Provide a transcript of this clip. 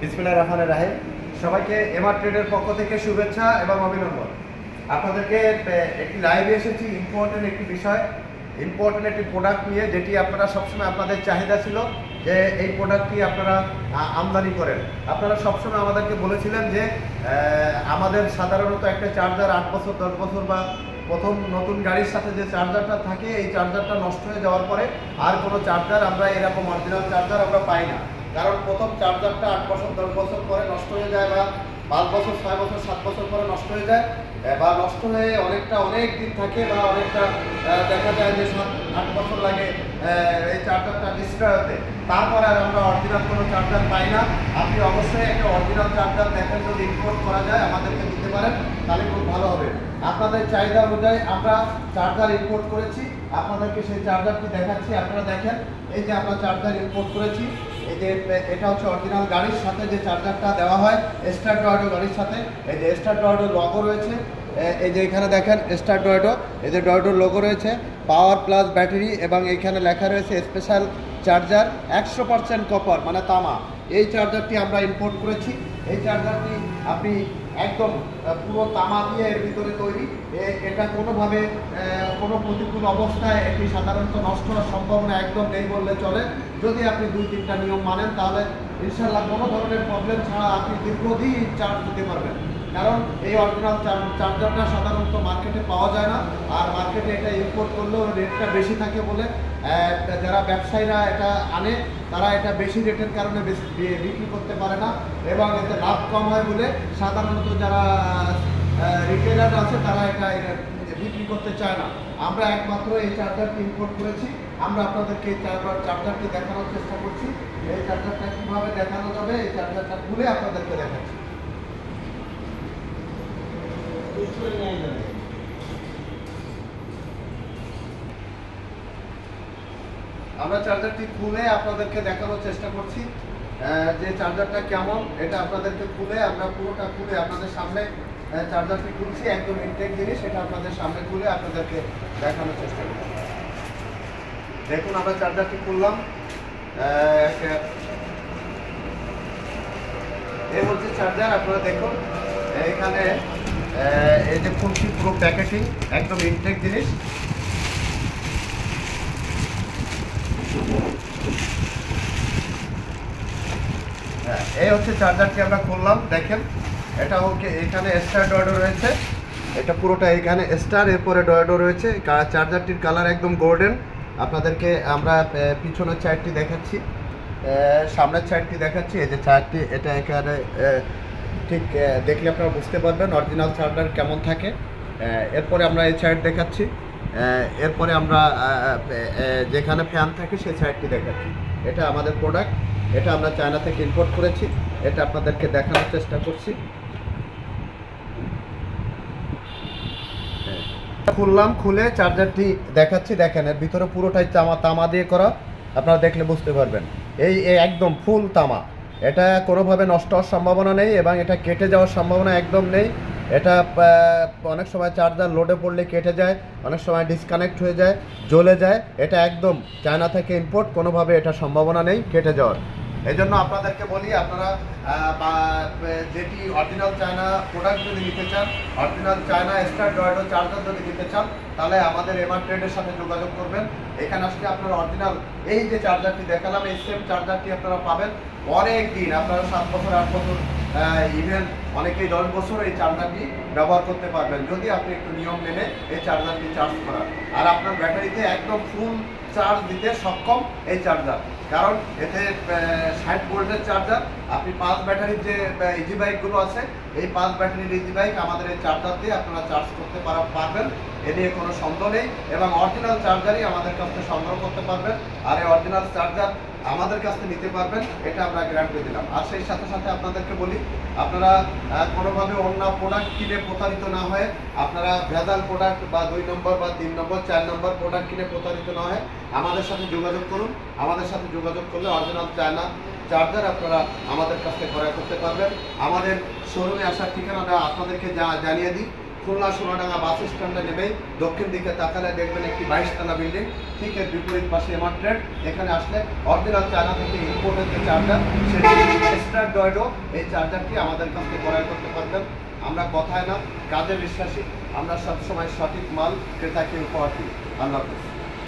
বিসমিল্লাহির রহমানির রহিম। সবাইকে এমআর ট্রেডের পক্ষ থেকে শুভেচ্ছা এবং অভিনন্দন। আপনাদেরকে একটি লাইভে এসেছি ইম্পর্টেন্ট একটি বিষয়, ইম্পর্টেন্ট একটি প্রোডাক্ট নিয়ে, যেটি আপনারা সবসময় আপনাদের চাহিদা ছিল যে এই প্রোডাক্টটি আপনারা আমদানি করেন। আপনারা সবসময় আমাদেরকে বলেছিলেন যে আমাদের সাধারণত একটা চার্জার 8 বছর 10 বছর বা প্রথম নতুন গাড়ির সাথে যে চার্জারটা থাকে এই চার্জারটা নষ্ট হয়ে যাওয়ার পরে আর কোনো চার্জার আমরা এরকম অরিজিনাল চার্জার আমরা পাই না। কারণ প্রথম চার্জারটা 8 বছর 10 বছর পরে নষ্ট হয়ে যায়, বা 5 বছর 6 বছর 7 বছর পরে নষ্ট হয়ে যায়, বা নষ্ট হয়ে অনেক দিন থাকে, বা অনেকটা দেখা যায় যে 7-8 বছর লাগে এই চার্জারটা ডিস্ট্রয় হতে। তারপরে আর আমরা অরিজিনাল কোনো চার্জার পাই না। আপনি অবশ্যই একটা অরিজিনাল চার্জার দেখেন, যদি ইম্পোর্ট করা যায় আমাদেরকে দিতে পারেন তাহলে খুব ভালো হবে। আপনাদের চাহিদা অনুযায়ী আমরা চার্জার ইম্পোর্ট করেছি, আপনাদেরকে সেই চার্জারটি দেখাচ্ছি। আপনারা দেখেন, এই যে আমরা চার্জার ইম্পোর্ট করেছি, এই যে এটা হচ্ছে অরিজিনাল গাড়ির সাথে যে চার্জারটা দেওয়া হয় স্টার ডয়েডো গাড়ির সাথে। এই যে স্টার ডয়েডো লোগো রয়েছে, এই যে এখানে দেখেন স্টার ডয়েডো, এই যে ডয়েডোর লোগো রয়েছে, পাওয়ার প্লাস ব্যাটারি, এবং এইখানে লেখা রয়েছে স্পেশাল চার্জার 100% কপার মানে তামা। এই চার্জারটি আমরা ইম্পোর্ট করেছি। এই চার্জারটি আপনি একদম পুরো তামা দিয়ে এর ভিতরে তৈরি। এটা কোনোভাবে কোনো প্রতিকূল অবস্থায় এটি সাধারণত নষ্ট হওয়ার সম্ভাবনা একদম নেই বললে চলে। যদি আপনি 2-3টা নিয়ম মানেন তাহলে ইনশাল্লাহ কোনো ধরনের প্রবলেম ছাড়া আপনি দীর্ঘদিন চার্জ দিতে পারবেন। কারণ এই অরিজিনাল চার্জারটা সাধারণত মার্কেটে পাওয়া যায় না, আর মার্কেটে এটা ইম্পোর্ট করলেও রেটটা বেশি থাকে বলে যারা ব্যবসায়ীরা এটা আনে তারা এটা বেশি রেটের কারণে বিক্রি করতে পারে না, এবং এতে লাভ কম হয় বলে সাধারণত যারা রিটেলার আছে তারা এটা বিক্রি করতে চায় না। আমরা একমাত্র এই চার্জারটি ইম্পোর্ট করেছি। আমরা আপনাদেরকে এই চার্জারটি দেখানোর চেষ্টা করছি। এই চার্জারটা কীভাবে দেখানো যাবে এই চার্জারটা খুলে আপনাদেরকে দেখাচ্ছি। আমরা চার্জারটি খুলে আপনাদেরকে দেখানোর চেষ্টা করছি যে চার্জারটা কেমন। এটা আপনাদেরকে খুলে আমরা পুরোটা খুলে আপনাদের সামনে চার্জারটি খুলছি, একদম ইনটেক জিনিস, এটা আপনাদের সামনে খুলে আপনাদেরকে দেখানোর চেষ্টা করছি। দেখুন আমরা চার্জারটি খুললাম। এই হচ্ছে চার্জার, আপনারা দেখুন এখানে এই যে খুলছি, পুরো প্যাকেটিং একদম ইনটেক জিনিস। এই হচ্ছে চার্জারটি আমরা খুললাম। দেখেন এটা ওকে, এখানে স্টার ডয়েডো রয়েছে, এটা পুরোটা এখানে স্টার, এরপরে ডয়েডো রয়েছে। চার্জারটির কালার একদম গোল্ডেন। আপনাদেরকে আমরা পিছনের সাইডটি দেখাচ্ছি, সামনের সাইডটি দেখাচ্ছি। এই যে চার্জারটি, এটা এখানে ঠিক দেখলে আপনারা বুঝতে পারবেন অরিজিনাল চার্জার কেমন থাকে। এরপরে আমরা এই সাইড দেখাচ্ছি, এরপরে আমরা যেখানে ফ্যান থাকে সেই সাইডটি দেখাচ্ছি। এটা আমাদের প্রোডাক্ট, এটা আমরা চায়না থেকে ইম্পোর্ট করেছি। এটা আপনাদেরকে দেখানোর চেষ্টা করছি। খুললাম, খুলে চার্জারটি দেখাচ্ছি। দেখেন এর ভিতরে পুরোটাই তামা দিয়ে করা, আপনারা দেখলে বুঝতে পারবেন। এই একদম ফুল তামা, এটা কোনোভাবে নষ্ট হওয়ার সম্ভাবনা নেই, এবং এটা কেটে যাওয়ার সম্ভাবনা একদম নেই। এটা অনেক সময় চার্জার লোডে পড়লে কেটে যায়, অনেক সময় ডিসকানেক্ট হয়ে যায়, জ্বলে যায়। এটা একদম চায়না থেকে ইম্পোর্ট, কোনোভাবে এটা সম্ভাবনা নেই কেটে যাওয়ার। এই জন্য আপনাদেরকে বলি, আপনারা যেটি অরিজিনাল চায়না প্রোডাক্ট যদি নিতে চান, অরিজিনাল চায়না স্টার ডয়েডো চার্জার যদি নিতে চান, তাহলে আমাদের এমআর ট্রেডের সাথে যোগাযোগ করবেন। এখানে আসলে আপনারা অরিজিনাল এই যে চার্জারটি দেখালাম এই সেম চার্জারটি আপনারা পাবেন অনেক দিন। আপনারা 7 বছর 8 বছর, ইভেন অনেকেই 10 বছর এই চার্জারটি ব্যবহার করতে পারবেন, যদি আপনি একটু নিয়ম মেনে এই চার্জারটি চার্জ করান। আর আপনার ব্যাটারিতে একদম ফুল চার্জ দিতে সক্ষম এই চার্জার, কারণ এতে 60 ভোল্টের চার্জার। আপনি 5 ব্যাটারির যে ইজি বাইকগুলো আছে, এই 5 ব্যাটারির ইজি বাইক আমাদের এই চার্জার দিয়ে আপনারা চার্জ করতে পারবেন, এ নিয়ে কোনো সন্দেহ নেই। এবং অরিজিনাল চার্জারই আমাদের কাছ থেকে সংগ্রহ করতে পারবেন, আর এই অরিজিনাল চার্জার আমাদের কাছ থেকে নিতে পারবেন, এটা আমরা গ্যারান্টি দিলাম। আর সেই সাথে সাথে আপনাদেরকে বলি, আপনারা কোনোভাবে অন্য প্রোডাক্ট কিনে প্রতারিত না হয়ে, আপনারা ভেজাল প্রোডাক্ট বা 2 নম্বর বা 3 নম্বর 4 নম্বর প্রোডাক্ট কিনে প্রতারিত না হয়ে আমাদের সাথে যোগাযোগ করুন। আমাদের সাথে যোগাযোগ করলে অরিজিনাল চায়না চার্জার আপনারা আমাদের কাছ থেকে ক্রয় করতে পারবেন। আমাদের শোরুমে আসার ঠিকানাটা আপনাদেরকে জানিয়ে দিই। খুলনা সোনাডাঙ্গা বাস স্ট্যান্ডে নেমেই দক্ষিণ দিকে তাকালে দেখবেন একটি 22 তলা বিল্ডিং, ঠিক এর বিপরীত পাশে এমআর ট্রেড। এখানে আসলে অরিজিনাল চায়না থেকে ইম্পোর্টেড যে চার্জার, সেটি স্ট্রাডয়েডো, এই চার্জারটি আমাদের কাছ থেকে ক্রয় করতে পারবেন। আমরা কথায় না, কাজে বিশ্বাসী। আমরা সবসময় সঠিক মাল ক্রেতাকে উপহার দিই। আল্লাহ হাফেজ।